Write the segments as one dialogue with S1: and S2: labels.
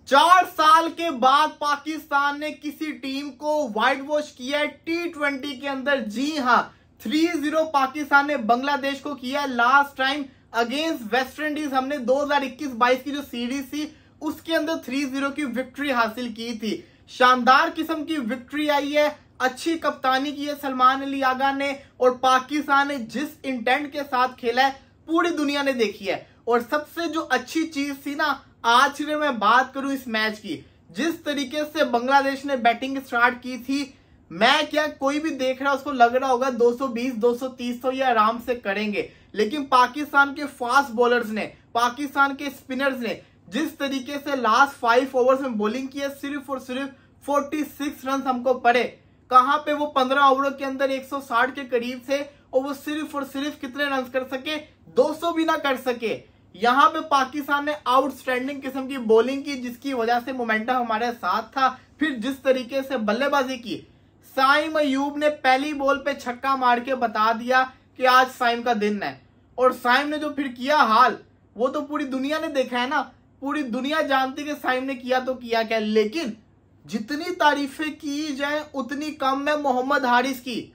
S1: 4 साल के बाद पाकिस्तान ने किसी टीम को व्हाइट वॉश किया है T20 के अंदर। जी हां, 3-0 पाकिस्तान ने बांग्लादेश को किया। Last time against West Indies हमने 2021-22 की जो सीरीज थी उसके अंदर 3-0 की विक्ट्री हासिल की थी। शानदार किस्म की विक्ट्री आई है, अच्छी कप्तानी की है सलमान अली आगा ने, और पाकिस्तान ने जिस इंटेंट के साथ खेला है पूरी दुनिया ने देखी है। और सबसे जो अच्छी चीज थी ना, आज से मैं बात करूं इस मैच की, जिस तरीके से बांग्लादेश ने बैटिंग स्टार्ट की थी, मैं क्या कोई भी देख रहा है उसको लग रहा होगा 220 230 तो ये आराम से करेंगे, लेकिन पाकिस्तान के फास्ट बॉलर्स ने, पाकिस्तान के स्पिनर्स ने जिस तरीके से लास्ट 5 ओवर्स में बॉलिंग की है, सिर्फ और सिर्फ 46 रन हमको पड़े। कहां पे वो 15 ओवरों के अंदर 160 के करीब थे और वो सिर्फ और सिर्फ कितने रन कर सके, 200 भी ना कर सके। यहां पे पाकिस्तान ने आउटस्टैंडिंग किस्म की बॉलिंग की, जिसकी वजह से मोमेंटम हमारे साथ था। फिर जिस तरीके से बल्लेबाजी की, साइम अयूब ने पहली बॉल पे छक्का मार के बता दिया कि आज साइम का दिन है। और साइम ने जो फिर किया हाल, वो तो पूरी दुनिया ने देखा है ना, पूरी दुनिया जानती कि साइम ने किया तो किया क्या। लेकिन जितनी तारीफें की जाए उतनी कम है मोहम्मद हारिस की।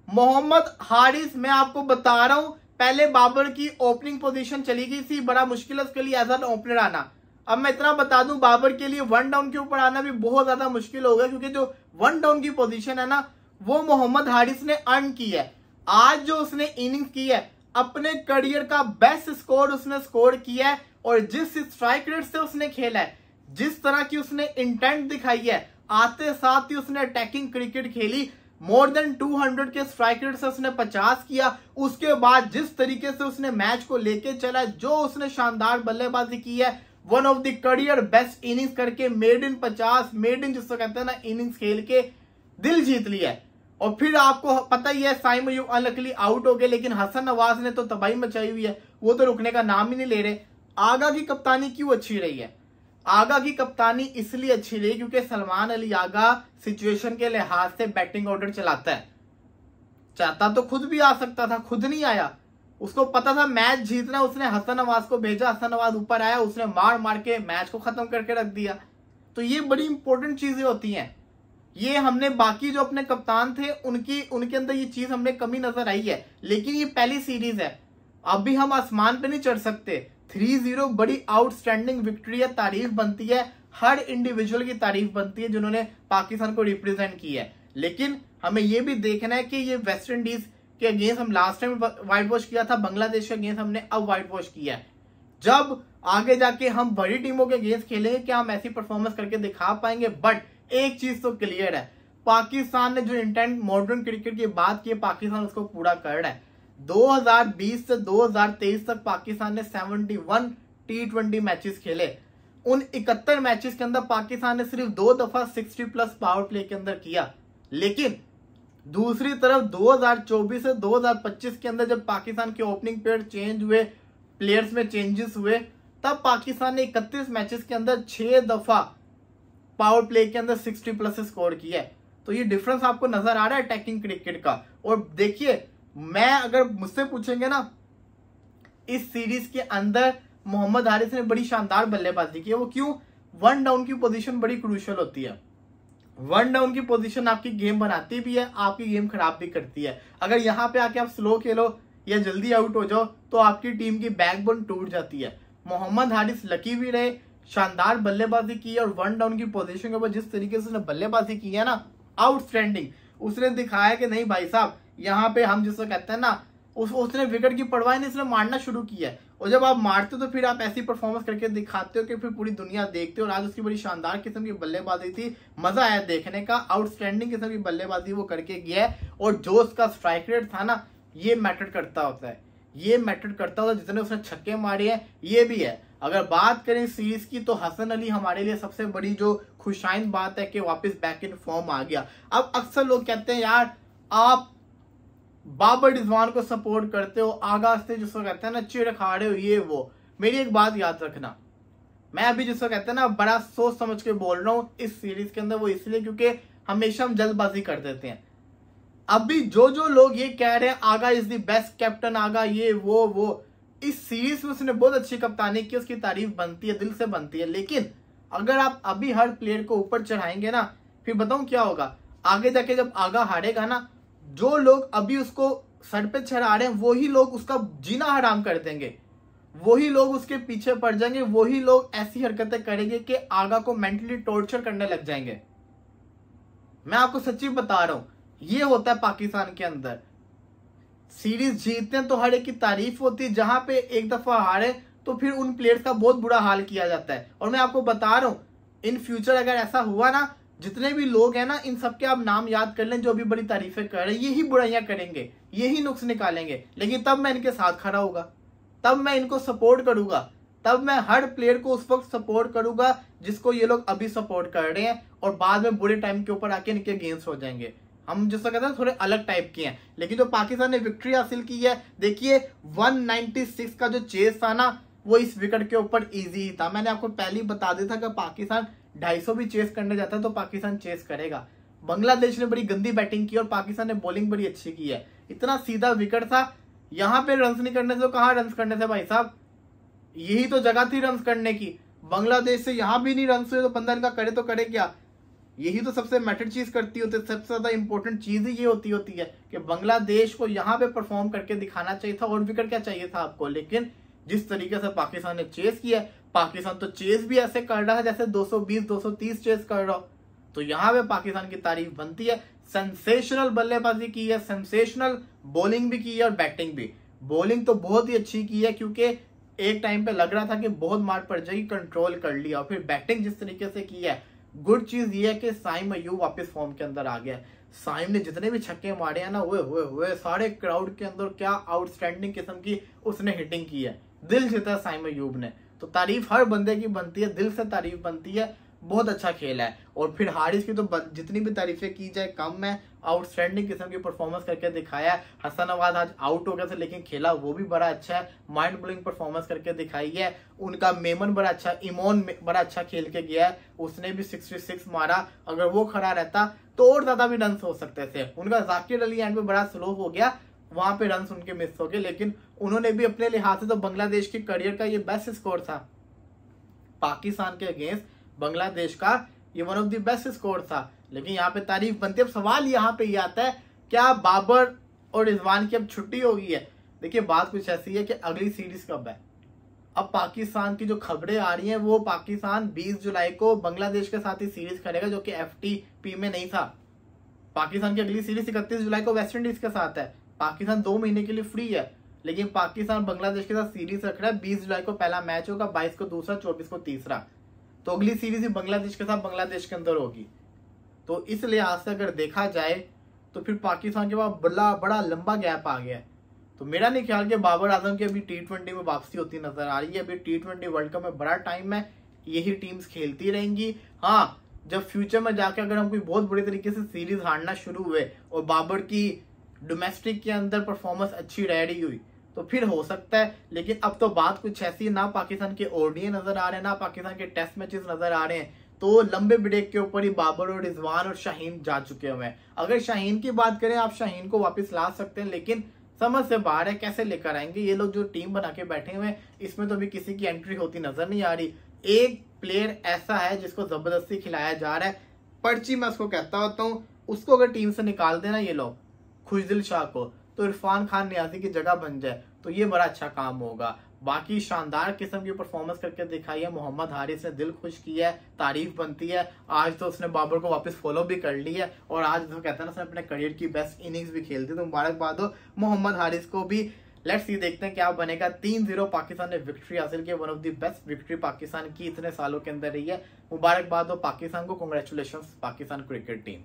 S1: मोहम्मद हारिस, मैं आपको बता रहा हूं, पहले बाबर की ओपनिंग पोजीशन चली गई थी, बड़ा मुश्किल है उसके लिए एज एन ओपनर आना। अब मैं इतना बता दूं, बाबर के लिए 1 डाउन के ऊपर आना भी बहुत ज्यादा मुश्किल होगा, क्योंकि जो 1 डाउन की पोजीशन है ना, वो मोहम्मद हारिस ने अर्न की है। आज जो उसने इनिंग्स की है, अपने करियर का बेस्ट स्कोर उसने स्कोर किया है। और जिस स्ट्राइक रेट से उसने खेला है, जिस तरह की उसने इंटेंट दिखाई है, आते साथ ही उसने अटैकिंग क्रिकेट खेली। मोर देन 200 के स्ट्राइक रेट से उसने 50 किया। उसके बाद जिस तरीके से उसने मैच को लेके चला, जो उसने शानदार बल्लेबाजी की है, one of the career best innings करके मेड इन 50, मेड इन जिसको कहते हैं ना, इनिंग्स खेल के दिल जीत लिया है। और फिर आपको पता ही है, साइम अयूब अनलकीली आउट हो गए, लेकिन हसन नवाज ने तो तबाही मचाई हुई है, वो तो रुकने का नाम ही नहीं ले रहे। आगा की कप्तानी क्यों अच्छी रही है? आगा की कप्तानी इसलिए अच्छी रही क्योंकि सलमान अली आगा सिचुएशन के लिहाज से बैटिंग ऑर्डर चलाता है। चाहता तो खुद भी आ सकता था, खुद नहीं आया। उसको पता था मैच जीतना, उसने हसन नवाज को भेजा, हसन नवाज ऊपर आया, उसने मार मार के मैच को खत्म करके रख दिया। तो ये बड़ी इंपॉर्टेंट चीजें होती हैं। ये हमने बाकी जो अपने कप्तान थे उनके अंदर ये चीज हमने कमी नजर आई है। लेकिन ये पहली सीरीज है, अभी हम आसमान पे नहीं चढ़ सकते। 3-0 बड़ी आउटस्टैंडिंग विक्ट्री है, तारीफ बनती है, हर इंडिविजुअल की तारीफ बनती है जिन्होंने पाकिस्तान को रिप्रेजेंट किया है। लेकिन हमें यह भी देखना है कि ये वेस्ट इंडीज के अगेंस्ट हम लास्ट टाइम व्हाइट वॉश किया था, बांग्लादेश के अगेंस्ट हमने अब व्हाइट वॉश किया है। जब आगे जाके हम बड़ी टीमों के अगेंस्ट खेलेंगे, क्या हम ऐसी परफॉर्मेंस करके दिखा पाएंगे? बट एक चीज तो क्लियर है, पाकिस्तान ने जो इंटेंट मॉडर्न क्रिकेट की बात की है, पाकिस्तान उसको पूरा कर रहा है। 2020 से 2023 तक पाकिस्तान ने 71 T20 मैचेस खेले। उन 71 मैचेस के अंदर पाकिस्तान ने सिर्फ 2 दफा 60+ पावर प्ले के अंदर किया। लेकिन दूसरी तरफ 2024 से 2025 के अंदर जब पाकिस्तान के ओपनिंग पेयर चेंज हुए, प्लेयर्स में चेंजेस हुए, तब पाकिस्तान ने 31 मैचेस के अंदर 6 दफा पावर प्ले के अंदर 60+ स्कोर किया है। तो ये डिफरेंस आपको नजर आ रहा है अटैकिंग क्रिकेट का। और देखिए, मैं अगर मुझसे पूछेंगे ना, इस सीरीज के अंदर मोहम्मद हारिस ने बड़ी शानदार बल्लेबाजी की है। वो क्यों? 1 डाउन की पोजीशन बड़ी क्रूशियल होती है। 1 डाउन की पोजीशन आपकी गेम बनाती भी है, आपकी गेम खराब भी करती है। अगर यहां पे आके आप स्लो खेलो या जल्दी आउट हो जाओ तो आपकी टीम की बैकबोन टूट जाती है। मोहम्मद हारिस लकी भी रहे, शानदार बल्लेबाजी की है, और 1 डाउन की पोजीशन के ऊपर जिस तरीके से उसने बल्लेबाजी की है ना, आउटस्टैंडिंग। उसने दिखाया कि नहीं भाई साहब, यहाँ पे हम जिसको कहते हैं ना, उसने विकेट की परवाह नहीं, उसने मारना शुरू किया है। और जब आप मारते हो तो फिर आप ऐसी परफॉर्मेंस करके दिखाते हो कि फिर पूरी दुनिया देखते हो। और आज उसकी बड़ी शानदार किस्म की बल्लेबाजी थी, मजा आया देखने का। आउटस्टैंडिंग किस्म की बल्लेबाजी वो करके गया है। और जो उसका स्ट्राइक रेट था ना, ये मैटर करता होता है, ये मैटर करता होता है। जितने उसने छक्के मारे हैं ये भी है। अगर बात करें सीरीज की, तो हसन अली हमारे लिए सबसे बड़ी जो खुशाइन बात है कि वापस बैक इन फॉर्म आ गया। अब अक्सर लोग कहते हैं यार आप बाबर रिजवान को सपोर्ट करते हो, आगा से जिसको कहते हैं ना चिड़ खाड़े हो, ये वो। मेरी एक बात याद रखना, मैं अभी जिसको कहते हैं ना बड़ा सोच समझ के बोल रहा हूं इस सीरीज के अंदर, वो इसलिए क्योंकि हमेशा हम जल्दबाजी कर देते हैं। अभी जो लोग ये कह रहे हैं आगा इज द बेस्ट कैप्टन, आगा ये वो, इस सीरीज में उसने बहुत अच्छी कप्तानी की, उसकी तारीफ बनती है, दिल से बनती है। लेकिन अगर आप अभी हर प्लेयर को ऊपर चढ़ाएंगे ना, फिर बताऊं क्या होगा, आगे जाके जब आगा हारेगा ना, जो लोग अभी उसको सर पे चढ़ा रहे हैं वही लोग उसका जीना हराम कर देंगे, वही लोग उसके पीछे पड़ जाएंगे, वही लोग ऐसी हरकतें करेंगे कि आगा को मेंटली टॉर्चर करने लग जाएंगे। मैं आपको सच्ची बता रहा हूं, ये होता है पाकिस्तान के अंदर। सीरीज जीतते हैं तो हर एक की तारीफ होती है, जहां पे एक दफा हारे तो फिर उन प्लेयर्स का बहुत बुरा हाल किया जाता है। और मैं आपको बता रहा हूं, इन फ्यूचर अगर ऐसा हुआ ना, जितने भी लोग हैं ना, इन सबके आप नाम याद कर लें जो भी बड़ी तारीफें कर रहे हैं, यही बुराइयां करेंगे, यही नुक्स निकालेंगे, लेकिन तब मैं इनके साथ खड़ा होगा, तब मैं इनको सपोर्ट करूंगा, तब मैं हर प्लेयर को उस वक्त सपोर्ट करूंगा जिसको ये लोग अभी सपोर्ट कर रहे हैं, और बाद में बुरे टाइम के ऊपर आके इनके अगेंस्ट हो जाएंगे। हम जिसको कहते हैं थोड़े अलग टाइप के हैं। लेकिन जो पाकिस्तान ने विक्ट्री हासिल की है, देखिए 196 का जो चेस था ना, वो इस विकेट के ऊपर इजी ही था। मैंने आपको पहले ही बता दिया था कि पाकिस्तान 250 भी चेस करने जाता है तो पाकिस्तान चेस करेगा। बांग्लादेश ने बड़ी गंदी बैटिंग की और पाकिस्तान ने बॉलिंग बड़ी अच्छी की है। इतना सीधा विकेट था, यहाँ पे रन्स नहीं करने से, कहाँ रन्स करने थे भाई साहब, यही तो जगह थी रन्स करने की। बांग्लादेश से यहाँ भी नहीं रन्स हुए तो बंदा इनका करे तो करे क्या। यही तो सबसे मैटर चीज करती होती है, सबसे ज्यादा इंपॉर्टेंट चीज ही ये होती है कि बांग्लादेश को यहाँ पे परफॉर्म करके दिखाना चाहिए था, और विकेट क्या चाहिए था आपको। लेकिन जिस तरीके से पाकिस्तान ने चेस किया, पाकिस्तान तो चेस भी ऐसे कर रहा है जैसे 220-230 चेस कर रहा हो, तो यहाँ पे पाकिस्तान की तारीफ बनती है। सेंसेशनल बल्लेबाजी की है, सेंसेशनल बॉलिंग भी की है और बैटिंग भी। बॉलिंग तो बहुत ही अच्छी की है, क्योंकि एक टाइम पे लग रहा था कि बहुत मार पड़ जाएगी, कंट्रोल कर लिया। और फिर बैटिंग जिस तरीके से की है, गुड चीज ये है कि साइम अयूब वापस फॉर्म के अंदर आ गया। साइम ने जितने भी छक्के मारे हैं ना, हुए सारे क्राउड के अंदर क्या आउटस्टैंडिंग किस्म की उसने हिटिंग की है, दिल जीता साइम अयूब ने। तो तारीफ हर बंदे की बनती है, दिल से तारीफ बनती है, बहुत अच्छा खेला है। और फिर हारिस की तो जितनी भी तारीफें की जाए कम है, आउटस्टैंडिंग किस्म की परफॉर्मेंस करके दिखाया है। हसन नवाज आज आउट हो गया था लेकिन खेला वो भी बड़ा अच्छा है, माइंड ब्लोइंग परफॉर्मेंस करके दिखाई है। उनका मेमन बड़ा अच्छा, इमोन बड़ा अच्छा खेल के गया है, उसने भी 66 मारा। अगर वो खड़ा रहता तो और ज्यादा भी रन हो सकते थे। उनका जाकिर अली एंड में बड़ा स्लो हो गया, वहां पे रन उनके मिस हो गए, लेकिन उन्होंने भी अपने लिहाज से तो बांग्लादेश के करियर का ये बेस्ट स्कोर था। पाकिस्तान के अगेंस्ट बांग्लादेश का ये one of the best score था। लेकिन यहाँ पे तारीफ बनती है। अब सवाल यहाँ पे ये आता है, क्या बाबर और रिजवान की अब छुट्टी हो गई है। देखिए बात कुछ ऐसी है कि अगली सीरीज कब है। अब पाकिस्तान की जो खबरें आ रही हैं, वो पाकिस्तान 20 जुलाई को बांग्लादेश के साथ ही सीरीज करेगा, जो कि FTP में नहीं था। पाकिस्तान की अगली सीरीज 31 जुलाई को वेस्ट इंडीज के साथ है। पाकिस्तान 2 महीने के लिए फ्री है, लेकिन पाकिस्तान बांग्लादेश के साथ सीरीज रख रहा है। 20 जुलाई को पहला मैच होगा, 22 को दूसरा, 24 को तीसरा। तो अगली सीरीज ही बांग्लादेश के साथ बांग्लादेश के अंदर होगी। तो इस लिहाज से अगर देखा जाए तो फिर पाकिस्तान के पास बड़ा लंबा गैप आ गया है। तो मेरा नहीं ख्याल कि बाबर आजम की अभी T20 में वापसी होती नजर आ रही है। अभी T20 वर्ल्ड कप में बड़ा टाइम है, यही टीम्स खेलती रहेंगी। हाँ, जब फ्यूचर में जाके अगर हम कोई बहुत बुरी तरीके से सीरीज हारना शुरू हुए और बाबर की डोमेस्टिक के अंदर परफॉर्मेंस अच्छी रह रही हुई, तो फिर हो सकता है। लेकिन अब तो बात कुछ ऐसी, ना पाकिस्तान के ODI नजर आ रहे हैं, ना पाकिस्तान के टेस्ट मैचेस नजर आ रहे हैं। तो लंबे ब्रेक के ऊपर ही बाबर और रिजवान और शाहीन जा चुके हुए हैं। अगर शाहीन की बात करें, आप शाहीन को वापस ला सकते हैं, लेकिन समझ से बाहर है कैसे लेकर आएंगे। ये लोग जो टीम बना के बैठे हुए हैं, इसमें तो अभी किसी की एंट्री होती नजर नहीं आ रही। एक प्लेयर ऐसा है जिसको जबरदस्ती खिलाया जा रहा है, पर्ची मैं उसको कहता होता हूँ, उसको अगर टीम से निकाल देना ये लोग, खुशदिल शाह को, तो इरफान खान नियाजी की जगह बन जाए, तो ये बड़ा अच्छा काम होगा। बाकी शानदार किस्म की परफॉर्मेंस करके दिखाई है। मोहम्मद हारिस ने दिल खुश किया है, तारीफ बनती है। आज तो उसने बाबर को वापस फॉलो भी कर ली है, और आज तो कहता है ना, उसने अपने करियर की बेस्ट इनिंग्स भी खेलती है। तो मुबारकबाद हो मोहम्मद हारिस को भी। लेट्स सी, देखते हैं क्या बनेगा। 3-0 पाकिस्तान ने विक्ट्री हासिल की, one of the best victory Pakistan की इतने सालों के अंदर रही है। मुबारकबाद हो पाकिस्तान को, कांग्रेचुलेशंस पाकिस्तान क्रिकेट टीम।